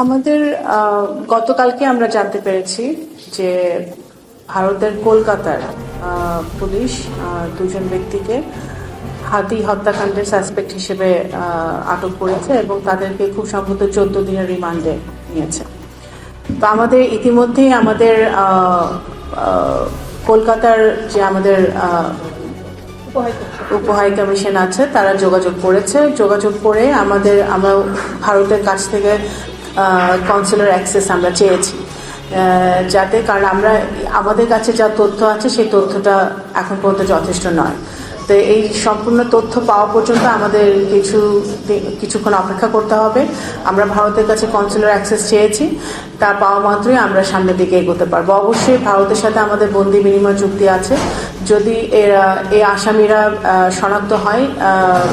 আমাদের গতকালকে আমরা জানতে পেরেছি যে ভারতের কলকাতার পুলিশ দুজন ব্যক্তিকে হাতি হত্যাকাণ্ডের সাসপেক্ট হিসেবে আটক করেছে এবং তাদেরকে খুব সম্ভবত 14 দিনের রিমান্ডে নিয়েছে। তো আমাদের ইতিমধ্যেই আমাদের কলকাতার যে আমাদের উপহাই কমিশন আছে তারা যোগাযোগ করে আমরা ভারতের কাছ থেকে কনসুলার অ্যাক্সেস আমরা চেয়েছি, যাতে কারণ আমাদের কাছে যা তথ্য আছে সেই তথ্যটা এখন পর্যন্ত যথেষ্ট নয়। তো এই সম্পূর্ণ তথ্য পাওয়া পর্যন্ত আমাদের কিছুক্ষণ অপেক্ষা করতে হবে। আমরা ভারতের কাছে কনসুলার অ্যাক্সেস চেয়েছি, তা পাওয়া মাত্রই আমরা সামনের দিকে এগোতে পারবো। অবশ্যই ভারতের সাথে আমাদের বন্দি বিনিময় চুক্তি আছে। যদি এই আসামিরা শনাক্ত হয়,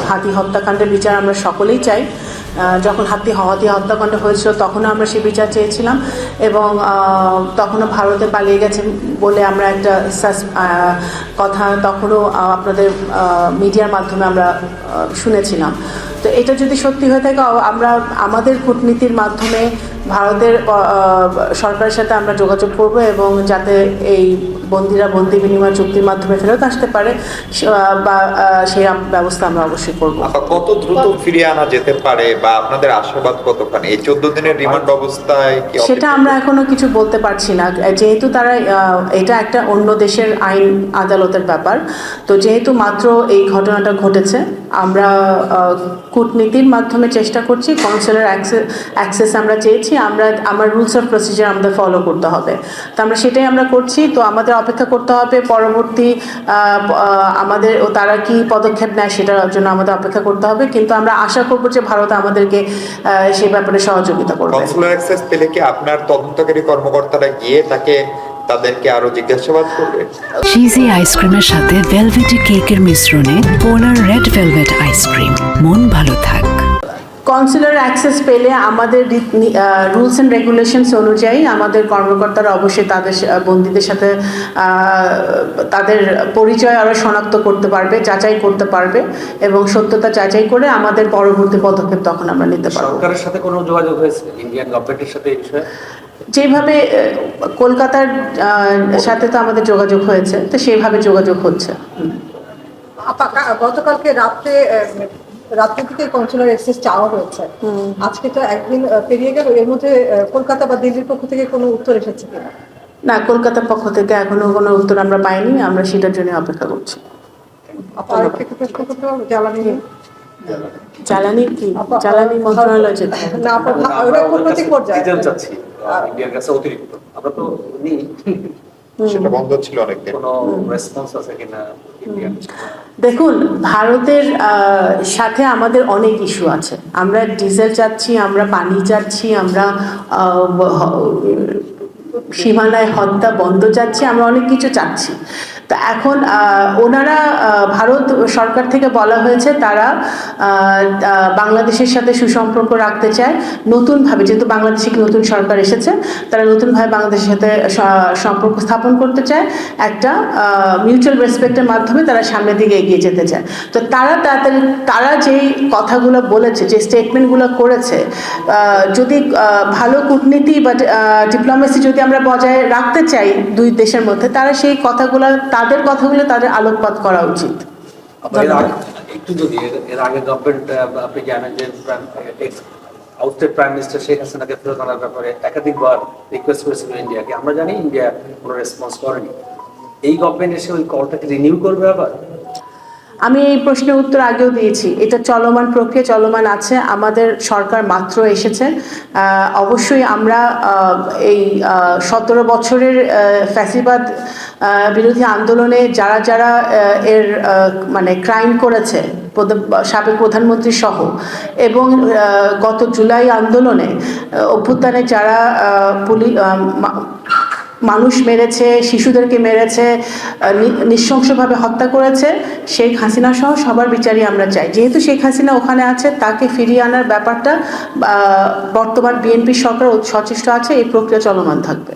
হাতি হত্যাকাণ্ডের বিচার আমরা সকলেই চাই। যখন হাতি হত্যাকাণ্ড হয়েছিল তখনও আমরা সে বিচার চেয়েছিলাম এবং তখনও ভারতে পালিয়ে গেছে বলে আমরা একটা কথা তখনও আপনাদের মিডিয়ার মাধ্যমে আমরা শুনেছিলাম। তো এটা যদি সত্যি হয়ে থাকে, আমরা আমাদের কূটনীতির মাধ্যমে ভারতের সরকারের সাথে আমরা যোগাযোগ করব এবং যাতে এই বন্দিরা বন্দি বিনিময় চুক্তির মাধ্যমে ফেরত আসতে পারে বা সেই ব্যবস্থা আমরা অবশ্যই করব। কত দ্রুত ফিরিয়ে আনা যেতে পারে বা আপনাদের আশাবাদ কতখানি এই 14 দিনের রিমান্ড অবস্থায়? সেটা আমরা এখনো কিছু বলতে পারছি না, যেহেতু তারা এটা একটা অন্য দেশের আইন আদালতের ব্যাপার। তো যেহেতু মাত্র এই ঘটনাটা ঘটেছে, আমরা কূটনীতির মাধ্যমে চেষ্টা করছি। কনসুলার অ্যাক্সেস আমরা চেয়েছি, আমার রুলস অফ প্রসিজার আমাদের ফলো করতে হবে। তো আমরা সেটাই আমরা করছি। তো আমাদের অপেক্ষা করতে হবে পরবর্তী তারা কি পদক্ষেপ নেয় সেটার জন্য আমাদের অপেক্ষা করতে হবে। কিন্তু আমরা আশা করবো যে ভারত আমাদেরকে সেই ব্যাপারে সহযোগিতা করবে। কনসুলার অ্যাক্সেস পেলে কি আপনার তদন্তকারী কর্মকর্তারা গিয়ে তাদেরকে আরো জিজ্ঞাসাবাদ করবে? চিজি আইসক্রিমের সাথে ভেলভেটি কেকের মিশ্রণে পোলার রেড ভেলভেট আইসক্রিম, মন ভালো থাক। কনসুলার অ্যাক্সেস পেলে আমাদের রুলস অ্যান্ড রেগুলেশনস অনুযায়ী আমাদের কর্মকর্তারা অবশ্যই তাদের বন্দীদের সাথে তাদের পরিচয় আরও শনাক্ত করতে পারবে, যাচাই করতে পারবে এবং সত্যতা যাচাই করে আমাদের পরবর্তী পদক্ষেপ তখন আমরা নিতে পারবো। সরকারের সাথে কোনো যোগাযোগ হয়েছে ইন্ডিয়ান গভর্নমেন্টের সাথে এই বিষয়ে? যেভাবে কলকাতার সাথে তো আমাদের যোগাযোগ হয়েছে, তো সেইভাবে যোগাযোগ হচ্ছে। গতকালকে রাত্রে থেকে কনসুলার অ্যাক্সেস চাওয়া হয়েছে, আজকে তো একদিন পেরিয়ে গেল, এর মধ্যে কলকাতা বা দিল্লির পক্ষ থেকে কোনো উত্তর এসেছে কিনা? না, কলকাতার পক্ষ থেকে এখনো কোনো উত্তর আমরা পাইনি, আমরা সেটার জন্য অপেক্ষা করছি। জ্বালানি কি জ্বালানি মন্ত্রণালয় যেটা ইন্ডিয়ার কাছে অতিরিক্ত আমরা তো সেটা বন্ধ ছিল অনেকদিন। কোনো রেসপন্স আছে কিনা? দেখুন, ভারতের সাথে আমাদের অনেক ইস্যু আছে। আমরা ডিজেল চাচ্ছি, আমরা পানি চাচ্ছি, আমরা সীমানায় হত্যা বন্ধ চাচ্ছি, আমরা অনেক কিছু চাচ্ছি। তা এখন ওনারা ভারত সরকার থেকে বলা হয়েছে তারা বাংলাদেশের সাথে সুসম্পর্ক রাখতে চায় নতুনভাবে, যেহেতু বাংলাদেশে নতুন সরকার এসেছে, তারা নতুনভাবে বাংলাদেশের সাথে সম্পর্ক স্থাপন করতে চায়। একটা মিউচুয়াল রেসপেক্টের মাধ্যমে তারা সামনের দিকে এগিয়ে যেতে চায়। তো তারা যেই কথাগুলো বলেছে, যে স্টেটমেন্টগুলো করেছে, যদি ভালো কূটনীতি বা ডিপ্লোমেসি যদি আমরা বজায় রাখতে চাই দুই দেশের মধ্যে, তারা সেই কথাগুলো তাদের আলোকপাত করা উচিত। একটু যদি এর আগে গভর্নমেন্ট, আপনি জানেন যে আউটস্টেট প্রাইম মিনিস্টার শেখ হাসিনাকে ফেরত আনার ব্যাপারে একাধিকবার রিকোয়েস্ট করেছিল ইন্ডিয়াকে। আমরা জানি ইন্ডিয়া কোনো রেসপন্স করেনি। এই গভর্নমেন্ট এসে ওই কলটাকে রিনিউ করবে আবার? আমি এই প্রশ্নের উত্তর আগেও দিয়েছি, এটা চলমান প্রক্রিয়া চলমান আছে। আমাদের সরকার মাত্র এসেছে। অবশ্যই আমরা এই 17 বছরের ফ্যাসিবাদ বিরোধী আন্দোলনে যারা এর মানে ক্রাইম করেছে, সাবেক প্রধানমন্ত্রী সহ, এবং গত জুলাই আন্দোলনে অভ্যুত্থানে যারা মানুষ মেরেছে, শিশুদেরকে মেরেছে, নৃশংসভাবে হত্যা করেছে, শেখ হাসিনা সহ সবার বিচারই আমরা চাই। যেহেতু শেখ হাসিনা ওখানে আছে, তাকে ফিরিয়ে আনার ব্যাপারটা বর্তমান বিএনপি সরকার সচেষ্ট আছে। এই প্রক্রিয়া চলমান থাকবে।